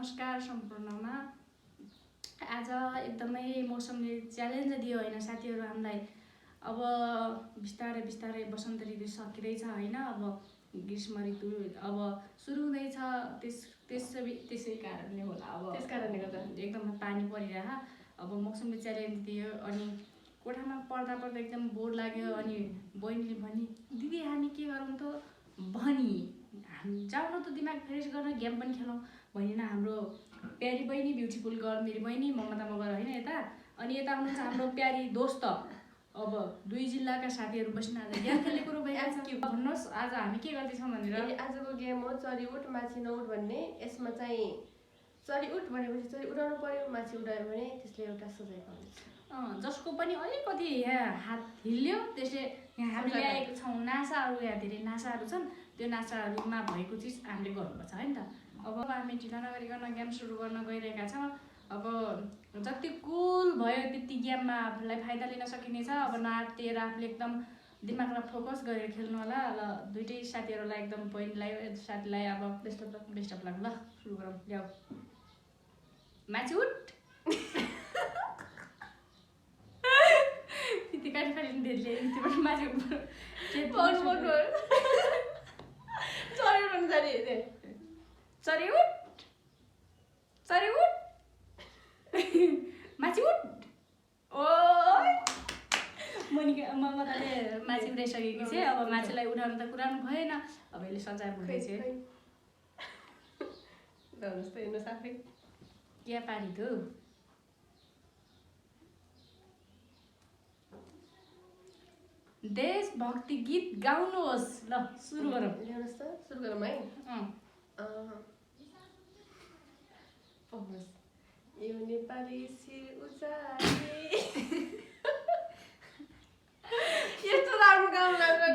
नमस्कार सम्पूर्णमा। आज एकदमै मौसमले च्यालेन्ज दियो होइन साथीहरू हामीलाई। अब बिस्तारै बिस्तारै वसन्त ऋतु सकिँदैछ होइन। अब ग्रीष्म ऋतु अब सुरु हुँदैछ। त्यसै कारणले होला अब त्यस कारणले गर्दा एकदम पानी परिरह। अब मौसमले च्यालेन्ज दियो अनि कोठामा पढ्दा पढ्दा एकदम बोर लाग्यो। अनि बहिनीले भनी दिदी हामी के गरौँ त भनी हामी जाउँ न त दिमाग फ्रेस गर्न गेम पनि खेलौँ भनिन हाम्रो प्यारी बहिनी ब्युटिफुल गर्ल मेरी बहिनी ममता मगर होइन यता। अनि यता हुनुहुन्छ हाम्रो प्यारी दोस्त। अब 2 जिल्लाका साथीहरू बस्न आज गेम खेल्ने कुरो भइहाल्छ। भन्नुहोस् आज हामी के गर्दैछौँ भनेर। आजको गेम हो चरी उठ माछी नउठ भन्ने। यसमा चाहिँ चरी उठ भनेपछि चरी उडाउनु पर्यो, माछी उडायो भने त्यसले एउटा सजाय पाउँछ। जसको पनि अलिकति यहाँ हात हिल्यो त्यसले यहाँ हामीले ल्याएको छौँ नासाहरू। यहाँ धेरै नासाहरू छन्। त्यो नासाहरूमा भएको चिज हामीले गर्नुपर्छ है नि त। अब हामी ढिला नगरिकन गेम सुरु गर्न गइरहेका छौँ। अब जति कुल भयो त्यति गेममा आफूलाई फाइदा लिन सकिनेछ। अब नाटेर आफूले एकदम दिमागलाई फोकस गरेर खेल्नु होला। ल दुइटै साथीहरूलाई एकदम बहिनीलाई साथीलाई अब बेस्ट अफ लक। ल सुरु गरौँ। ल्याऊ माछी उठ। त्यति काटिफाटी धेरै त्योबाट माछी उठ। चरी उठ चरी उठ माछी उठ। ओ ममताले माछी उठाइसकेकी छ। अब माछीलाई उठाउनु त कुरानु भएन। अब यसले सजाय भुल्दैछ। क्या पारी त देशभक्ति गीत गाउनुहोस्। ल सुरु गरौँ। ल्याउनुहोस् त सुरु गरौँ है। यो नेपाली शिर उचाले यस्तो राम्रो गाउनु लाग्यो।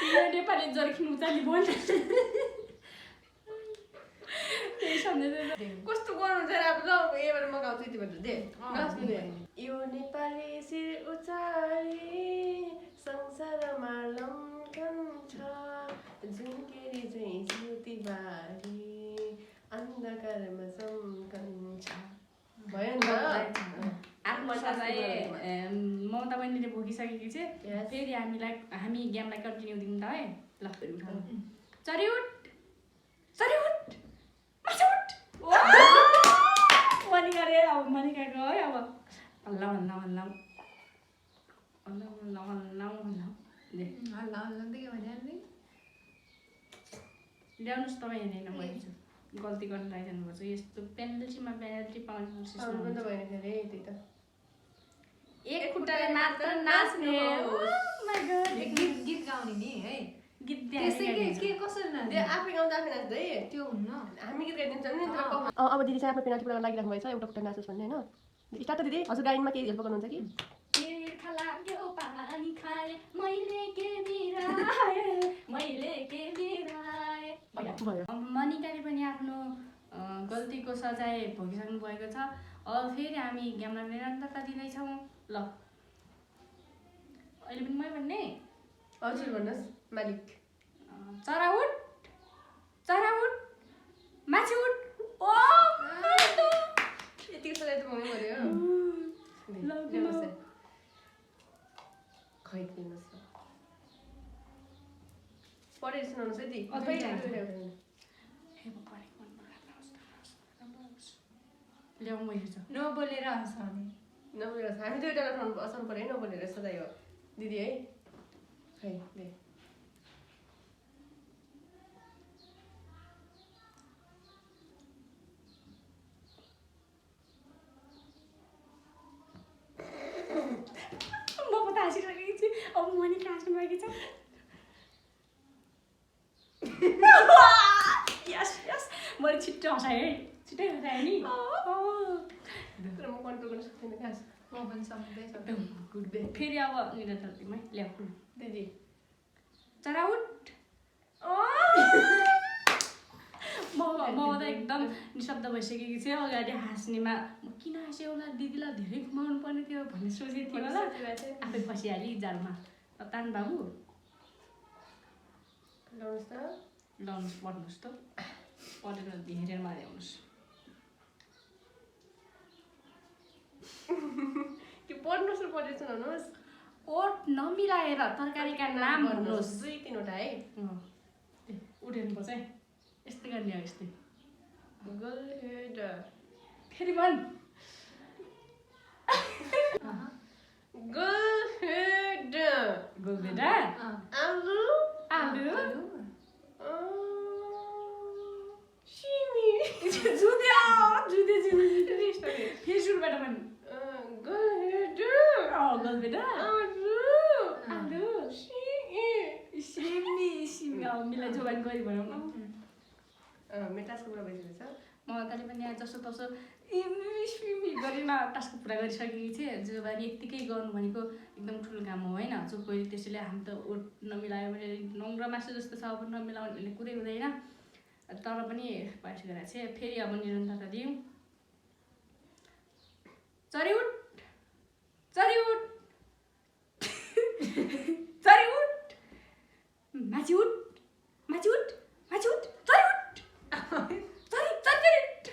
यो नेपाली जर्किन उचाली बोल्छ। त्यही सम्झेर कस्तो गर्नुहुन्छ र अब ल यहीबाट म गाउँछु यति भन्छु दे। यो नेपाली शिर उचाले संसारमा लम्कन छ, झुन्केरी चाहिँ ज्योतिबारी अन्धकारमा चम्कन्छ। भयो नि त। आत्मकथा चाहिँ ममता बहिनीले भोगिसकेकी छ। फेरि हामी गेमलाई कन्टिन्यू दिनु त है। ल फेरि उठाउनु। चरी उठ चरी उठ माछी उठ। मनिका रे अब मनिकाको है। अब हल्ला हल्ला हल्ला हल्ला हल्ला हल्ला हल्ला दे हल्ला हल्ला त के भनिहाल्ने। ल्याउनुहोस् तपाईँ हेर्दैन मैले गल्ती गर्न लगाइदिनुपर्छ। यस्तो पेनल्टीमा पेनल्टी पाउने सिस्टम त भएन फेरि त्यही त। एक खुट्टाले मात्र नाच्ने। गीत गाउने नि है। गीत के कसरी नाच्ने आफै गाउँदा आफै नाच्दै त्यो हुन्न। हामी गीत गाइदिन्छौँ नि। अब दिदी चाहिँ आफ्नो पेनाल्टी पुरा लागिराख्नु भएछ। एउटा खुट्टा नाचोस् भन्ने होइन। स्टार्ट त दिदी। हजुर गायनमा केही हेल्प गर्नुहुन्छ कि? मनिकाले पनि आफ्नो गल्तीको सजाय भोगिसक्नु भएको छ। अब फेरि हामी गेमलाई निरन्तरता दिँदैछौँ। ल अहिले पनि मै भन्ने। हजुर भन्नुहोस् मालिक। चरा उठ माछी उठ। ओ यतिको सजाय त ममै पऱ्यो। खै दिनुहोस् पढेर सुनाउनुहोस् है दिदी। ल्याउ म हेर्छु। नबोलेर हँसाउने। नबोलेर हामी दुईवटा असाउनु पऱ्यो है। नबोलेर सजाय हो दिदी है। खै दे म पो त हाँसिरहेको छु। अब मनिका हाँस्नु भएको छ। यस यस मैले छिट्टो हँसाएँ है। छिट्टै हँसाएँ नि। तर म कन्ट्रोल गर्न सक्दिनँ खास। म पनि सक्दैछु। एकदम गुड बे। फेरि अब निरन्तरतामै ल्याउ दिदी। चरा उठ। म त एकदम निशब्द भइसकेकी थिएँ। अगाडि हाँस्नेमा किन हाँस्यो होला दिदीलाई धेरै घुमाउनु पर्ने थियो भन्ने सोचेको थियो होला। आफै फसिहालेँ जालमा। तान बाबु लाउनुहोस् त लाउनुहोस् पढ्नुहोस् त पढेर हेरेर मारे आउनुहोस् त्यो पढ्नुहोस् र पढेर सुनाउनुहोस् ओठ नमिलाएर तरकारीका नाम भन्नुहोस् 2-3 वटा है उठेर्नुपर्छ है यस्तै गर्ने हो यस्तै गलहेड फेरि भन् गलहेड गोलबेटा आलु आलु सिमी जुद्यो फेरि सुरुबाट भन् गलहेड गोलबेटा आलु आलु सिमी मिलाई जोबान गरी भनौँ न मेटासको कुरा भइसकेको छ म कहिले पनि यहाँ जस्तो तस्तो गरिन टास्क पुरा गरिसकेकी थिएँ जोबानी यत्तिकै गर्नु भनेको एकदम ठुलो काम हो होइन चोखोरी त्यसैले हामी त ओठ नमिलायो भने नङ्ग्रा मासु जस्तो छ अब नमिलाउने भन्ने कुरै हुँदैन तर पनि पाइसकेर चाहिँ फेरि अब निरन्तरता दिउँ चरिउट चरिउट चरिउट माछिउट माछिउट माछिउट चरिउट चरि चरिउट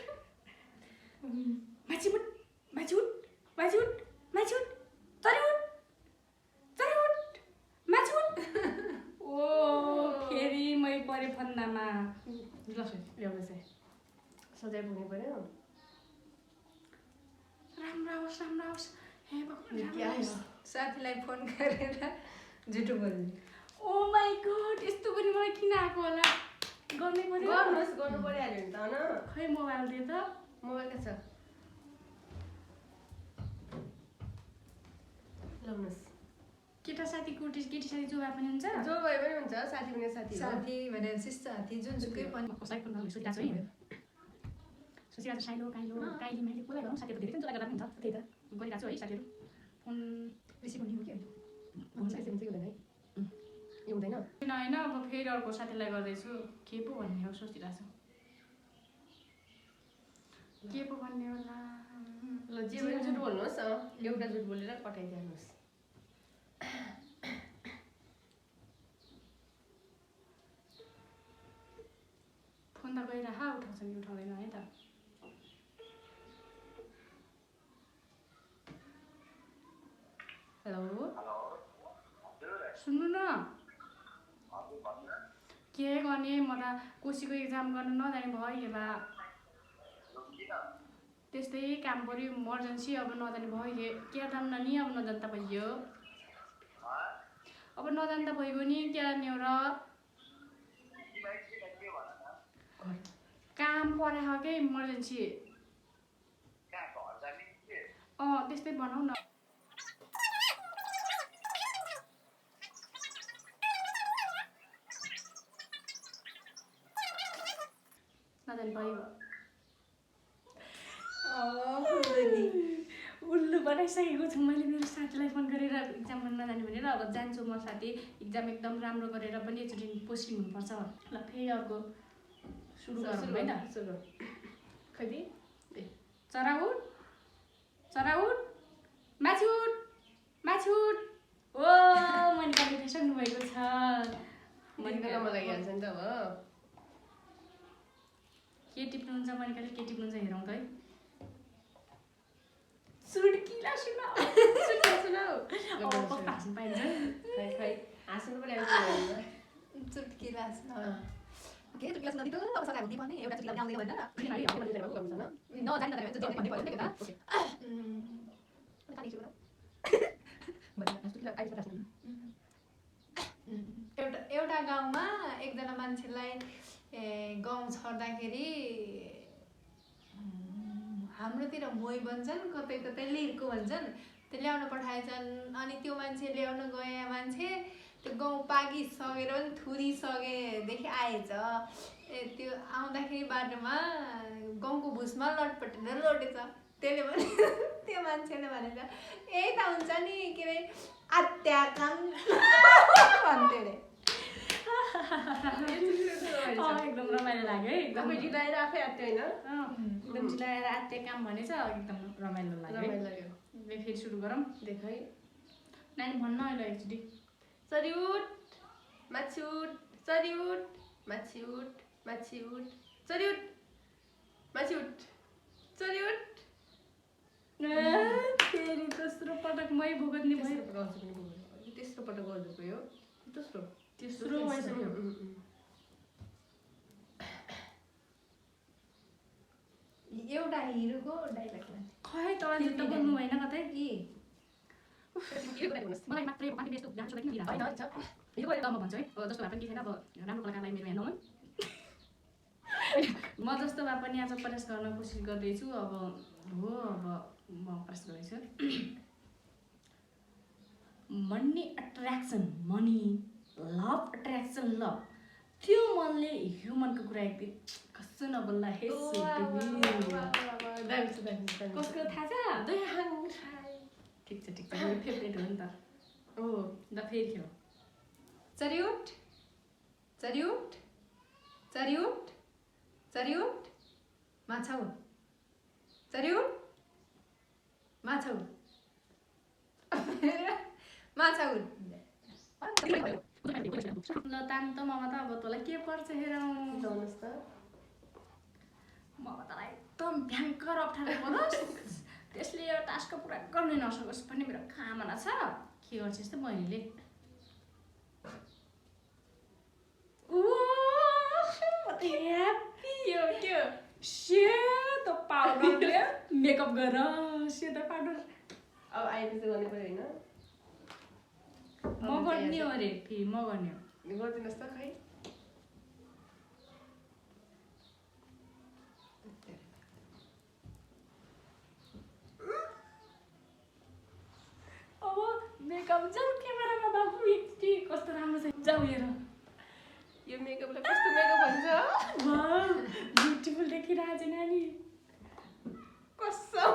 माछिउट माछिउट माछिउट माछिउट चरिउट चरिउट माछिउट ओ फेरि मै परे फन्दामा ल्याउनुहोस् है सजाय पुग्नु पर्यो राम्रो आओस् हे भगवान् राम्रो के आओस् साथीलाई फोन गरेर झुटो बोल्ने ओ माई गॉड यस्तो पनि मलाई किन आएको होला गर्नै पर्यो गर्नुहोस् गर्नु परिहाल्यो नि त होइन खै मोबाइल दियो त मोबाइल के छ लाउनुहोस् केटा साथी केटी साथी जो भए पनि हुन्छ जो भए पनि हुन्छ साथी हुने साथी हो साथी भनेपछि साथी जुनसुकै पनि कसलाई फोन गर्नु सोचिरहेको छु है सोचिरहेको छु साइलो काइलो काइली माइली कसलाई गरौँ साथीहरू धेरै पनि जसलाई गर्दा पनि हुन्छ त्यही त गरिरहेको छु है साथीहरू फोन रिसिभ हुने हो कि साथी हुन्छ कि हुँदैन है यो हुँदैन होइन अब फेरि अर्को साथीलाई गर्दैछु के पो भन्ने हो सोचिरहेको छु के पो भन्ने होला ल जे भने झुट बोल्नुहोस् एउटा झुट बोलेर पठाइदिनुहोस् फोन त गइरह उठाउँछ कि उठाउँदैन है त हेलो सुन्नु न के गर्ने म त कोसीको एक्जाम गर्नु नजाने भयो बा त्यस्तै काम पऱ्यो इमर्जेन्सी अब नजाने भयो के जान्न नि अब नजान्दा भयो अब नजान्दा भइगयो नि के गर्ने हो र काम परेको के इमर्जेन्सी त्यस्तै बनाऊ न नजाने भयो उल्लु बनाइसकेको छु मैले मेरो साथीलाई फोन गरेर इक्जाम गर्न नजाने भनेर अब जान्छु म साथी इक्जाम एकदम राम्रो गरेर पनि एकचोटि पोस्टिङ हुनुपर्छ ल फेरि अर्को सुरु गरौँ है त सुरु खै चराउट चराउट माछुट माछुट ओ मनिकाले बिर्सक्नु भएको छ मनिकामा लागिहाल्छ नि त अब के टिप्नुहुन्छ मनिकाले के टिप्नुहुन्छ हेरौँ त है सुड्किला सुनाऊ सुनाऊ सुनाऊ कस्तो हाँस्नु पाइन्छ खै खै हाँस्नु पनि आउँछ चुटकिला के चुटकिला सुनाउँदै त अब सकायो भने एउटा चुटकिला गाउँदै भनेर नजानी नजानी चाहिँ भन्ने भयो नि त एउटा गाउँमा एकजना मान्छेलाई गाउँ छर्दाखेरि हाम्रोतिर मोही भन्छन् कतै कतै लिर्को भन्छन् त्यो ल्याउन पठाएछन् अनि त्यो मान्छे ल्याउन गए मान्छे त्यो गाउँ पाकिसकेर पनि थुरिसकेदेखि आएछ त्यो आउँदाखेरि बाटोमा गाउँको भुसमा लटपटेर लोटेछ त्यसले भने त्यो मान्छेले भनेछ यही त हुन्छ नि के अरे आत्या काम भन्थ्यो अरे एकदम रमाइलो लाग्यो है एकदम जिलाएर आफै आत्यो होइन एकदम जिलाएर आत्ते काम भनेछ एकदम रमाइलो लाग्यो फेरि सुरु गरौँ देखाइ नानी भन्न अहिले एकचोटि चरिउट माथि उठ चरी उठ माथि उठ माथि उठ चरी उठ माथि उठ चरी उठ फेरि दोस्रो पटक मै भुगत्ने भयो तेस्रो पटक गर्नु पर्यो दोस्रो तेस्रो भइसक्यो एउटा हिरोको डाइलग खै तँलाई जुत्ता बोल्नु भएन कतै के मलाई मात्रै पानी बेच्नु जान्छ किन दिइरहेको यो गरेर म भन्छु है अब जस्तो भए पनि के छैन अब राम्रो कलाकारलाई मेरो हेर्नु म जस्तो भए पनि आज प्रयास गर्न कोसिस गर्दैछु अब हो अब म प्रयास गर्दैछु money attraction money love attraction love त्यो मनले ह्युमनको कुरा एकदम कस्तो नबोल्ला हे कसको थाहा छ ठिक छ मेरो फेभरेट हो नि त हो ल फेरि खेल चरी उठ चरी उठ चरी उठ चरी उठ माछा उठ चरी उठ माछा उठ माछा उठ ल तान त ममा त अब तँलाई के पर्छ हेर जानुहोस् त ममा तँलाई एकदम भयङ्कर अप्ठ्यारो परोस् त्यसले यो टास्क पुरा गर्नै नसकोस् भन्ने मेरो कामना छ के गर्छस् त बहिनीले ह्याप्पी यो के सेतो पाउडरले मेकअप गर सेतो पाउडर अब आइपुग्छ गर्नु पर्यो म गर्ने हो अरे फेरि म गर्ने हो होइन गरिदिनुहोस् त खै अब मेकअप जाऊ क्यामेरामा बाबु यति कस्तो राम्रो छ जाऊ हेर यो मेकअपलाई कस्तो मेकअप भन्छ ब्युटिफुल देखिरहेको छ नानी कसम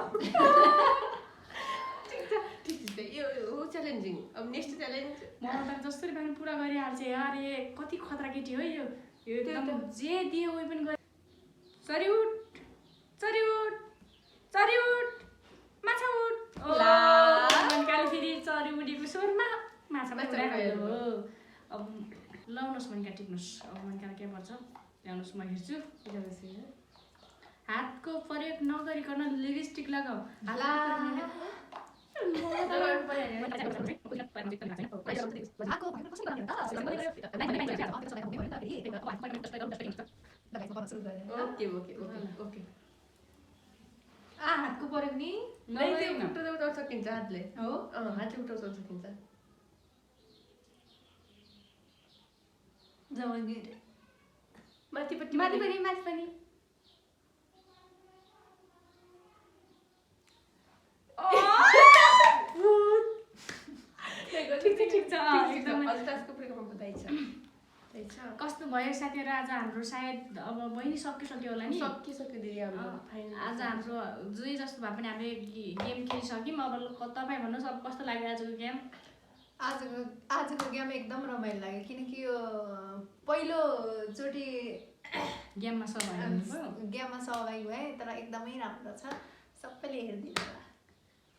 ठिक छ यो हो च्यालेन्जिङ अब नेक्स्ट च्यालेन्ज मलाई त जसरी पनि पुरा गरिहाल्छ यार ए कति खतरा केटी हो यो एकदम जे दियो उयो पनि गरे चरी उठ चरी उठ चरी उठ माछा उठ मनकाले फेरि चरी उठेको स्वरमा माछा उडाइहाल्यो हो अब लाउनुहोस् मनका टिप्नुहोस् अब मनकाले के पर्छ ल्याउनुहोस् म हेर्छु हातको प्रयोग नगरिकन लिपस्टिक लगाऊ ओके ओके ओके ओके हातको पऱ्यो नि नै त्यो उठाउँदा उठाउन सकिन्छ हातले हो हातले उठाउन सकिन्छ माथिपट्टि माथि पनि माथि पनि ठिक छ एकदमै कस्तो भयो साथीहरू आज हाम्रो सायद अब बहिनी सकिसक्यो होला नि सकिसक्यो दिदी हाम्रो आज हाम्रो जे जस्तो भए पनि हामीले गेम खेलिसक्यौँ अब तपाईँ भन्नुहोस् अब कस्तो लाग्यो आजको गेम आजको गेम एकदम रमाइलो लाग्यो किनकि यो पहिलोचोटि गेममा सहभागी भए तर एकदमै राम्रो छ सबैले हेरिदिनु होला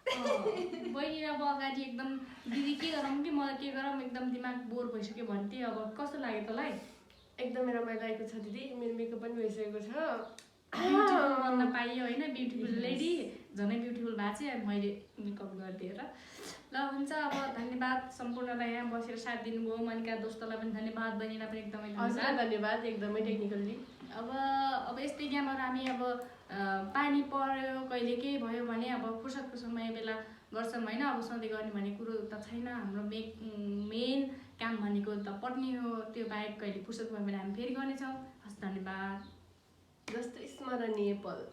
बहिनी अब अगाडि एकदम दिदी के गरौँ कि मलाई के गरौँ एकदम दिमाग बोर भइसक्यो भन्थे अब कस्तो लाग्यो तँलाई एकदमै रमाइलो लागेको छ दिदी मेरो मेकअप पनि भइसकेको छ ब्युटिफुल बन्न पाइयो होइन ब्युटिफुल लेडी झनै ब्युटिफुल भएको चाहिँ मैले मेकअप गरिदिएर ल हुन्छ अब धन्यवाद सम्पूर्णलाई यहाँ बसेर साथ दिनुभयो मनिका दोस्तलाई पनि धन्यवाद बहिनीलाई पनि एकदमै धन्यवाद एकदमै टेक्निकल्ली अब यस्तै गेमहरू हामी अब पानी पर्यो कहिले केही भयो भने अब फुर्सदको समय बेला गर्छौँ होइन अब सधैँ गर्ने भन्ने कुरो त छैन हाम्रो मेन काम भनेको त पढ्ने हो त्यो बाहेक कहिले फुर्सद भयो भने हामी फेरि गर्नेछौँ हस् धन्यवाद जस्तो स्मरणीय पल